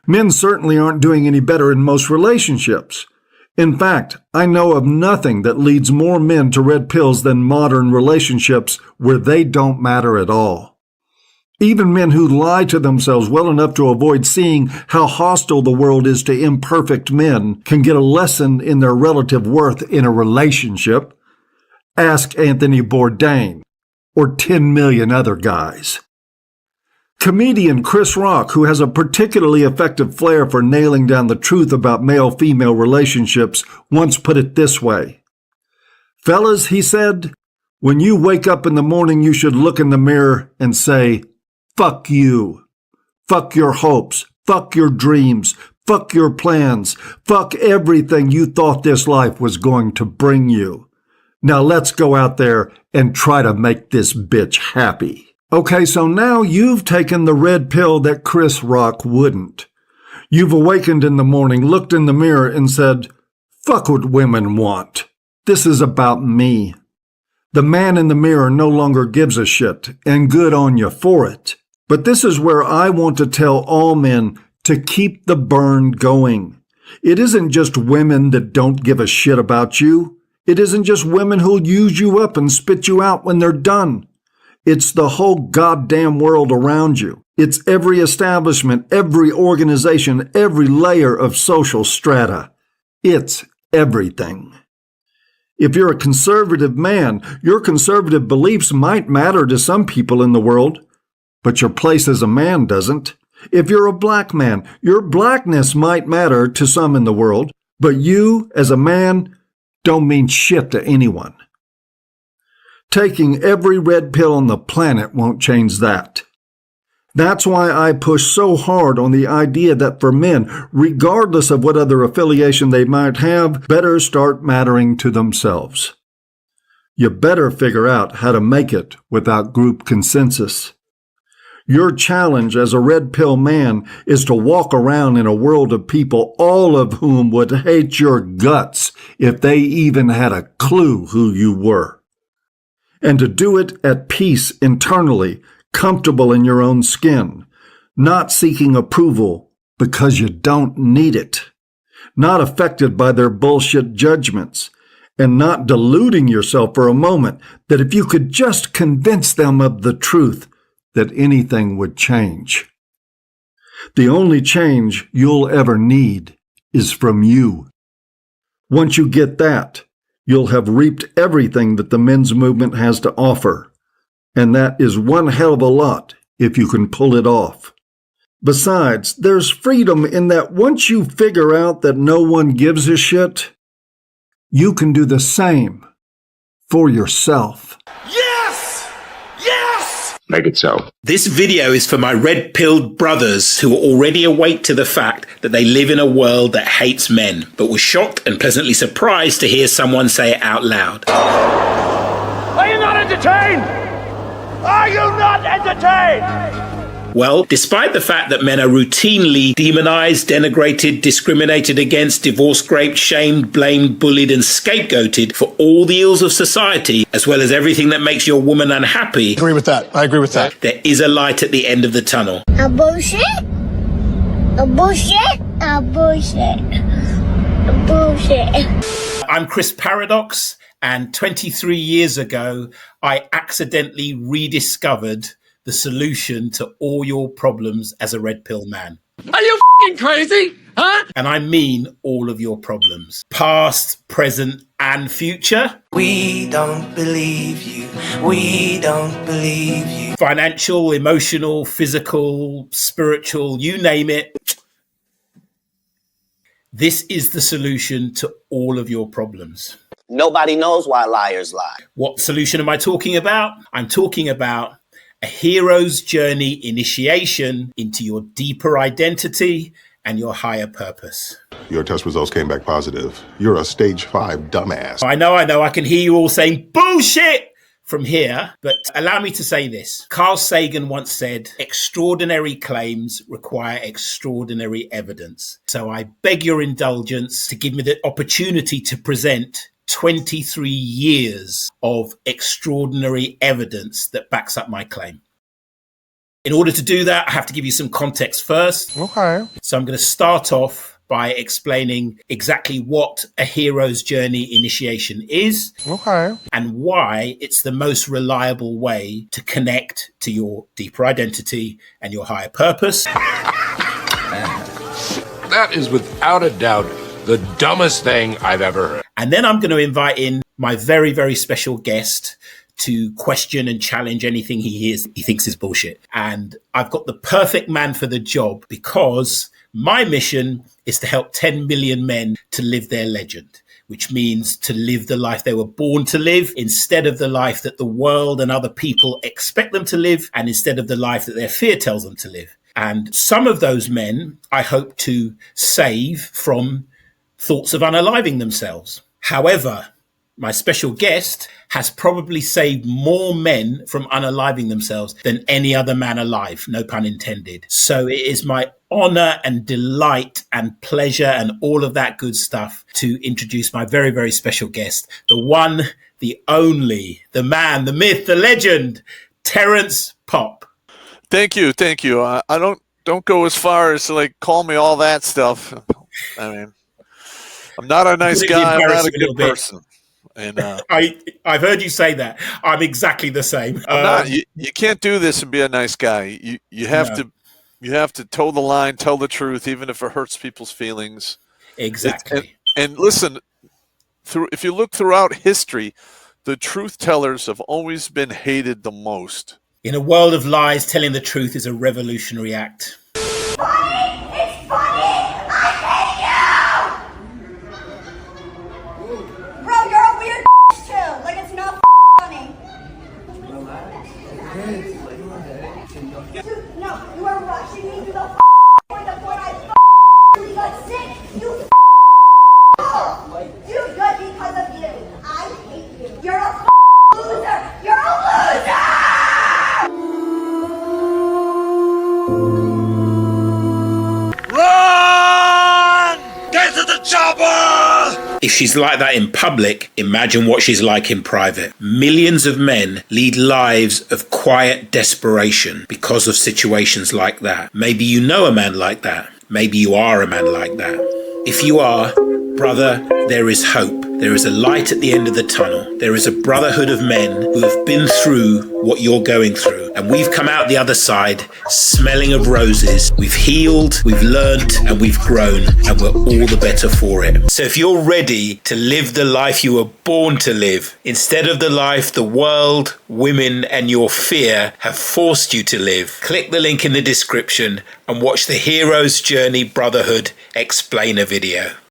Men certainly aren't doing any better in most relationships. In fact, I know of nothing that leads more men to red pills than modern relationships where they don't matter at all. Even men who lie to themselves well enough to avoid seeing how hostile the world is to imperfect men can get a lesson in their relative worth in a relationship. Ask Anthony Bourdain or 10 million other guys. Comedian Chris Rock, who has a particularly effective flair for nailing down the truth about male-female relationships, once put it this way. Fellas, he said, when you wake up in the morning, you should look in the mirror and say, fuck you. Fuck your hopes. Fuck your dreams. Fuck your plans. Fuck everything you thought this life was going to bring you. Now let's go out there and try to make this bitch happy. Okay, so now you've taken the red pill that Chris Rock wouldn't. You've awakened in the morning, looked in the mirror and said, fuck what women want. This is about me. The man in the mirror no longer gives a shit, and good on you for it. But this is where I want to tell all men to keep the burn going. It isn't just women that don't give a shit about you. It isn't just women who'll use you up and spit you out when they're done. It's the whole goddamn world around you. It's every establishment, every organization, every layer of social strata. It's everything. If you're a conservative man, your conservative beliefs might matter to some people in the world, but your place as a man doesn't. If you're a black man, your blackness might matter to some in the world, but you, as a man, don't mean shit to anyone. Taking every red pill on the planet won't change that. That's why I push so hard on the idea that for men, regardless of what other affiliation they might have, better start mattering to themselves. You better figure out how to make it without group consensus. Your challenge as a red pill man is to walk around in a world of people, all of whom would hate your guts if they even had a clue who you were. And to do it at peace internally, comfortable in your own skin, not seeking approval because you don't need it, not affected by their bullshit judgments, and not deluding yourself for a moment that if you could just convince them of the truth, that anything would change. The only change you'll ever need is from you. Once you get that, you'll have reaped everything that the men's movement has to offer. And that is one hell of a lot if you can pull it off. Besides, there's freedom in that once you figure out that no one gives a shit, you can do the same for yourself. Yes! Yes! Make it so. This video is for my red-pilled brothers who are already awake to the fact that they live in a world that hates men, but were shocked and pleasantly surprised to hear someone say it out loud. Are you not entertained? Are you not entertained? Well, despite the fact that men are routinely demonized, denigrated, discriminated against, divorced, raped, shamed, blamed, bullied, and scapegoated for all the ills of society, as well as everything that makes your woman unhappy, I agree with that. there is a light at the end of the tunnel. A bullshit? A bullshit? A bullshit? A bullshit? I'm Chris Paradox, and 23 years ago, I accidentally rediscovered the solution to all your problems as a red pill man. Are you f***ing crazy? Huh? And I mean all of your problems. Past, present, and future. We don't believe you. We don't believe you. Financial, emotional, physical, spiritual, you name it. This is the solution to all of your problems. Nobody knows why liars lie. What solution am I talking about? I'm talking about a hero's journey initiation into your deeper identity and your higher purpose. Your test results came back positive. You're a stage 5 dumbass. I know. I can hear you all saying bullshit from here, but allow me to say this. Carl Sagan once said, extraordinary claims require extraordinary evidence. So I beg your indulgence to give me the opportunity to present 23 years of extraordinary evidence that backs up my claim. In order to do that, I have to give you some context first. Okay. So I'm going to start off by explaining exactly what a hero's journey initiation is. Okay. And why it's the most reliable way to connect to your deeper identity and your higher purpose. That is without a doubt the dumbest thing I've ever heard. And then I'm going to invite in my very, very special guest to question and challenge anything he thinks is bullshit. And I've got the perfect man for the job, because my mission is to help 10 million men to live their legend, which means to live the life they were born to live instead of the life that the world and other people expect them to live, and instead of the life that their fear tells them to live. And some of those men I hope to save from thoughts of unaliving themselves. However, my special guest has probably saved more men from unaliving themselves than any other man alive, no pun intended. So it is my honor and delight and pleasure and all of that good stuff to introduce my very, very special guest, the one, the only, the man, the myth, the legend, Terrence Popp. Thank you. I don't go as far as to like call me all that stuff. I mean, I'm not a nice guy. I'm not a good person. And I've heard you say that. I'm exactly the same. I'm not. You can't do this and be a nice guy. You have to toe the line, tell the truth, even if it hurts people's feelings. Exactly. And listen, if you look throughout history, the truth tellers have always been hated the most. In a world of lies, telling the truth is a revolutionary act. Funny! It's funny! I hate you! Bro, you're a weird too. Like, it's not funny. Dude, no, you are rushing me to the point of what I really got sick. You Dude, good because of you. I hate you. You're a loser. You're a loser! Run! Get to the chopper! If she's like that in public, imagine what she's like in private. Millions of men lead lives of quiet desperation because of situations like that. Maybe you know a man like that. Maybe you are a man like that. If you are, brother, there is hope. There is a light at the end of the tunnel. There is a brotherhood of men who have been through what you're going through. And we've come out the other side smelling of roses. We've healed, we've learnt, and we've grown. And we're all the better for it. So if you're ready to live the life you were born to live, instead of the life the world, women, and your fear have forced you to live, click the link in the description and watch the Hero's Journey Brotherhood explainer video.